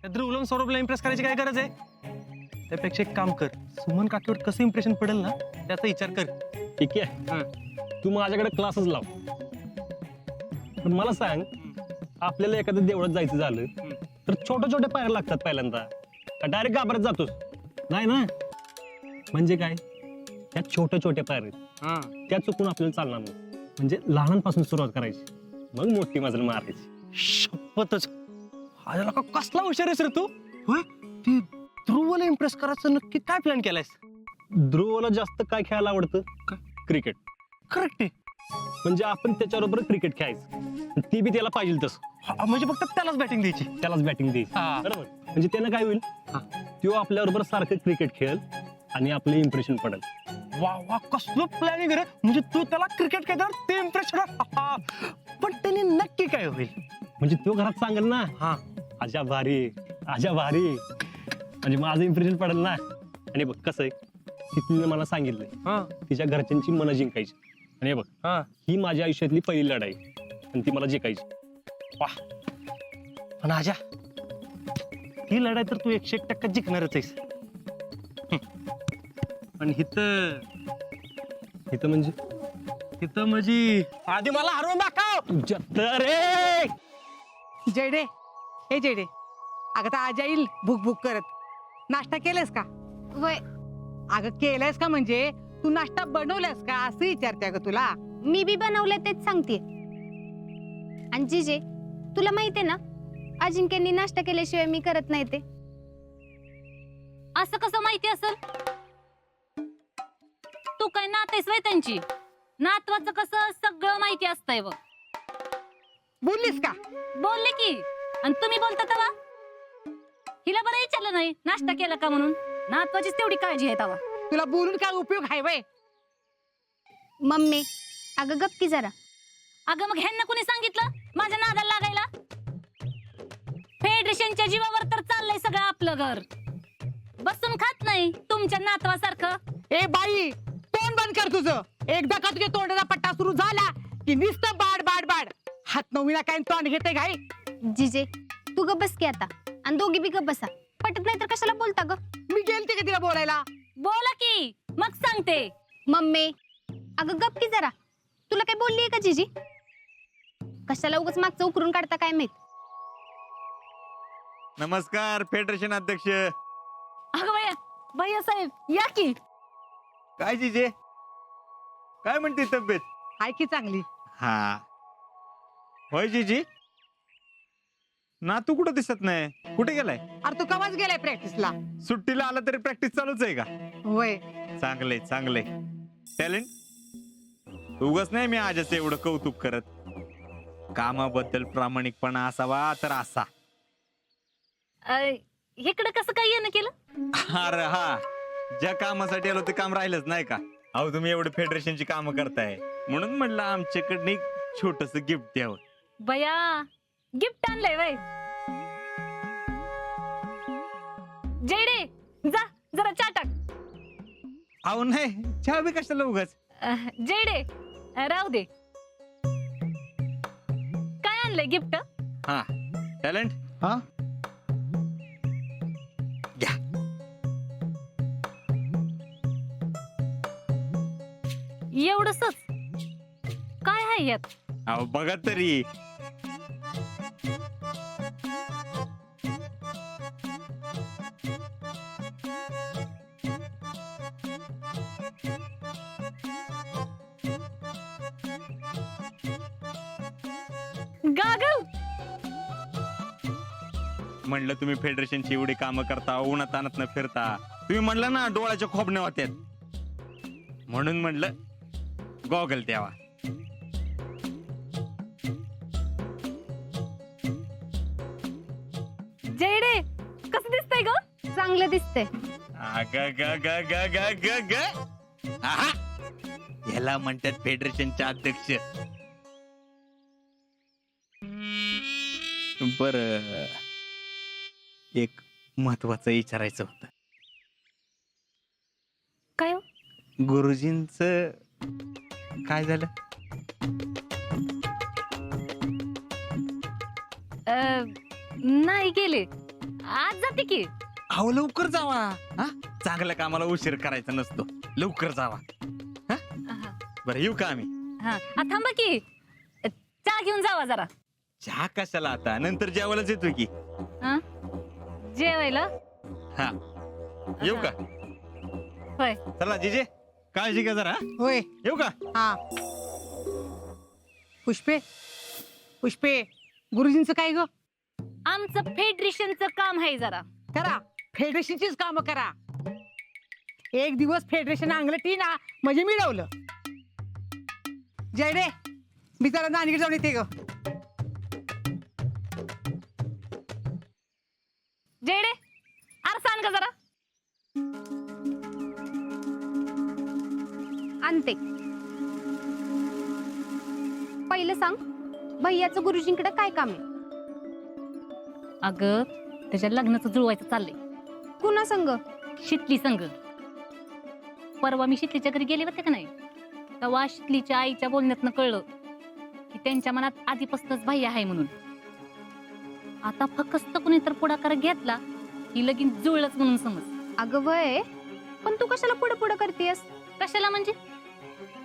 ध्रुवला सौरभला इम्प्रेस करायची काय गरज आहे? त्यापेक्षा एक काम कर, सुमन काकीवर कसं इम्प्रेशन पडेल ना त्याचा विचार कर. ठीक आहे, तू माझ्याकडे क्लासच लाव. पण मला सांग, आपल्याला एखाद्या देवळात जायचं झालं तर छोट्या छोट्या पायऱ्या लागतात पहिल्यांदा, का डायरेक्ट गाभाऱ्यात जातोस? नाही ना. म्हणजे काय, त्या छोट्या छोट्या पायऱ्या त्या चुकून आपल्याला चालणार नाही. म्हणजे लहानांपासून सुरुवात करायची, मग मोठी मजल मारायची. शपथच, आजला का कसला हुशार आहेस रे तू. होय, ती ध्रुवला इम्प्रेस करायचं नक्की काय प्लॅन केलायस? ध्रुवला जास्त काय खेळायला आवडतं? क्रिकेट. करेक्ट आहे. म्हणजे आपण त्याच्याबरोबर क्रिकेट खेळायचं, ती बी त्याला पाहिजे तसं. म्हणजे फक्त त्यालाच बॅटिंग द्यायची. त्यालाच बॅटिंग द्यायची, बरोबर. म्हणजे त्यानं काय होईल, तो आपल्याबरोबर सारखं क्रिकेट खेळेल आणि आपलं इम्प्रेशन पडेल. वा वा, कसलं प्लॅनिंग रे. म्हणजे तू त्याला क्रिकेट खेळणार, ते इम्प्रेस होणार. पण त्याने नक्की काय होईल? म्हणजे तो घरात सांगेल ना, आजा भारी, आजा भारी, म्हणजे माझं इम्प्रेशन पडेल ना. आणि बघ कसं आहे, तिने मला सांगितलंय तिच्या घरच्यांची मनं जिंकायची. आणि बघ, ही माझ्या आयुष्यातली पहिली लढाई आणि ती मला जिंकायची. वाह. पण आजा, ही लढाई तर तू 101% जिंकणारच आहेस. पण हिथं म्हणजे आधी मला हरवून दाखव. रे जयडे, हे जयडे, अगं तर आज येईल भूक भूक करत. नाश्ता केलास का? वय अगं केलायस का म्हणजे तू नाश्ता बनवलास का असं विचारते अगं तुला. मी बी बनवलंय तेच सांगते. आणि जिजे, तुला माहितीये ना, अजिंक्यांनी नाश्ता केल्याशिवाय मी करत नाही ते. असं कसं माहिती असेल? तू काय नातेस वय त्यांची? नातवाचं कसं सगळं माहिती असतंय बघ. बोललीस का? बोलले की. आणि तुम्ही बोलता तेव्हा हिला बरं विचारलं नाही नाश्ता केला का म्हणून. नातवाचीच तेवढी काळजी आहे तेव्हा. तुला बोलून काय उपयोग आहे वय? मम्मी, अगं गप्पी जरा. अगं मग ह्यांना कुणी सांगितलं माझ्या नादाला लागायला? फेडरेशनच्या जीवावर तर चाललंय सगळं आपलं घर. बसून खात नाही तुमच्या नातवासारखं. ए बाई, तोंड बंद कर तुझं. एकदा का तुझ्या तोंडाचा पट्टा सुरू झाला की नुसतं बाड बाड बाड. हात नवीला काय तोंड घेते काय? जिजे, तू गप बस की आता, आणि दोघी बी गप बसा. पटत नाही तर कशाला बोलता ग? मी गेलते का तिला बोलायला? बोला की, मग सांगते. मम्मी, अगं गप की जरा. तुला काय बोलली का जिजी? कशाला उगाच मागचं उकरून काढता काय माहित. नमस्कार फेडरेशन अध्यक्ष. अगं भैया साहेब या की. काय जीजे, काय म्हणते तब्येत? हाय की चांगली. हा होय जीजी, नातू कुठं दिसत नाही, कुठे गेलाय? अरे तू कवाच गेलाय प्रॅक्टिसला? सुट्टीला आला तरी प्रॅक्टिस चालूच आहे का? होय. चांगलंय चांगलंय. टॅलेंट उगाच नाही मी आजच एवढं कौतुक करत. कामाबद्दल प्रामाणिकपणा असावा तर असा. इकडं कसं काय येणं केलं? अरे हा, ज्या कामासाठी आलो ते काम राहिलंच नाही का? अहो तुम्ही एवढे फेडरेशनची कामं करताय म्हणून म्हटलं आमच्याकडनं एक छोटस गिफ्ट द्यावं. बया, गिफ्ट आणलंय वय. जयडे, जा जरा चहा टाक. अहो नाही, चहा बी कशाला उगाच. जयडे, राहू दे. काय आणलंय गिफ्ट? हा टॅलेंट, हा घ्या. एवढंच काय आहे यात? अहो बघा तरी. गागल. म्हणलं तुम्ही फेडरेशनची एवढी कामं करता, उन्हात आणत न फिरता, तुम्ही म्हणलं ना डोळ्याच्या खोबण्या होत्यात, म्हणून म्हणलं गॉगल द्यावा. जयडे, कसं दिसतंय ग? चांगलं दिसतंय. आहा, याला म्हणतात फेडरेशनचे अध्यक्ष. बर, एक महत्वाचं विचारायचं होतं. काय हो? गुरुजींच काय झालं? नाही गेले. आज जाते की. अहो लवकर जावा. हा चांगल्या कामाला उशीर करायचा नसतो, लवकर जावा. हा. बरं येऊ का आम्ही? हा. थांबा की, चहा घेऊन जावा जरा. चहा कशाला आता, नंतर जेवायलाच येतो की. हा? जेवायला. हा येऊ का? होय. चला जीजे, काळजी घ्या जरा. होय. येऊ का? हा. पुष्पे पुष्पे, गुरुजींचं काय ग? आमचं फेडरेशनचं काम आहे जरा. करा, फेडरेशनचीच काम करा. एक दिवस फेडरेशन अंगलटी ना म्हणजे मिळवलं. जयडे, मी जरा नानीकडे जाऊन येते ग. जेडे, अरे सांग ग जरा. आणते. पहिलं सांग, भैयाचं गुरुजींकडे काय काम आहे? अगं त्याच्या लग्नाचं जुळवायचं चाललंय. कुणा संग? शितली संग. परवा मी शितलीच्या घरी गेले होते का नाही, तेव्हा शितलीच्या आईच्या बोलण्यातनं कळलं की त्यांच्या मनात आधीपासूनच भैया आहे म्हणून. आता फक्त कुणी तर पुढाकार घेतला की लगीन जुळलंच म्हणून समज. अगं वय, पण तू कशाला पुढे पुढे करतेस? कशाला म्हणजे?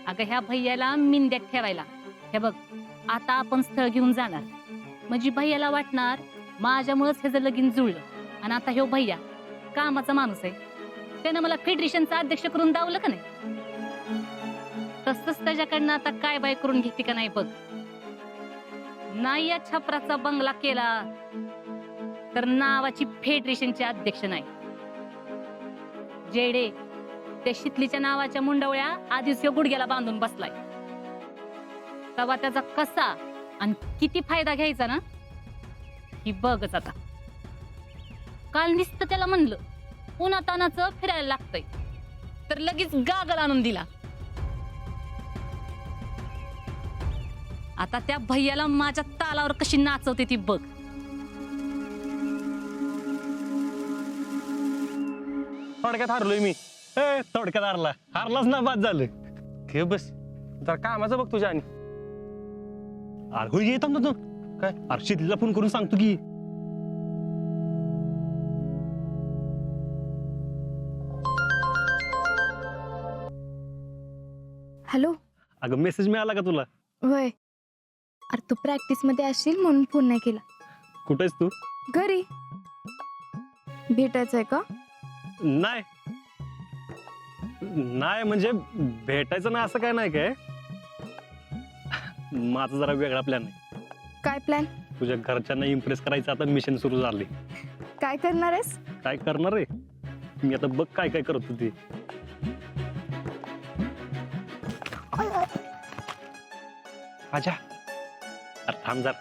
अगं ह्या भैयाला मिंद्यात ठेवायला. हे बघ, आता आपण स्थळ घेऊन जाणार म्हणजे भैयाला वाटणार माझ्यामुळेच ह्याचं लगीन जुळलं. आणि आता ह्यो भैया कामाचा माणूस आहे, त्यानं मला फेडरेशनचा अध्यक्ष करून दावलं का नाही. तसंच त्याच्याकडनं आता काय बाय करून घेते का नाही बघ. नाही या छपराचा बंगला केला तर नावाची फेडरेशनचे अध्यक्ष नाही. जेडे, त्या शितलीच्या नावाच्या मुंडवळ्या आधीच ह्यो गुडघ्याला बांधून बसलाय. तेव्हा त्याचा कसा आणि किती फायदा घ्यायचा ना ही बघच आता. काल नुसतं त्याला म्हणलं उन्हातानाचं फिरायला लागतंय, तर लगेच गागल आणून दिला. आता त्या भैयाला माझ्या तालावर कशी नाचवते ती बघ. थोडक्यात हारलोय मी. थोडक्यात हारलाच ना, बाद झालं. घे बस, जरा कामाचं बघ तुझ्या. आणि अरे होय, येत ना तू काय. अरे शितलीला फोन करून सांगतो की. हॅलो. अगं मेसेज मिळाला का तुला? वय, अरे तू प्रॅक्टिस मध्ये असशील म्हणून फोन नाही केला. कुठेस तू? घरी. भेटायचंय का? नाही नाही म्हणजे भेटायचं ना असं काय नाही काय. माझा जरा वेगळा प्लॅन आहे. काय प्लॅन? तुझ्या घरच्यांना इम्प्रेस करायचं आता मिशन सुरू झाले. काय करणार आहेस? काय करणार आहे मी आता, बघ काय काय करत होती. आजा, अरे थांब जरा.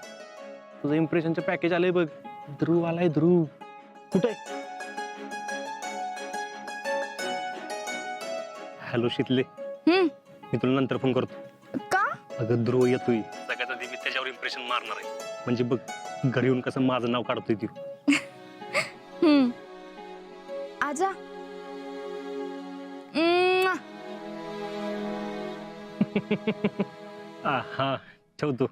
तुझं इम्प्रेशनचं पॅकेज आलंय बघ. ध्रुव आलाय, ध्रुव. कुठे? हॅलो शितले, मी तुला नंतर फोन करतो. का? अगं ध्रुव येतोय, सगळ्यात आधी मी त्याच्यावर इम्प्रेशन मारणार आहे. म्हणजे बघ, घरी येऊन कसं माझं नाव काढतोय ती. आजा. हा ठेवतो.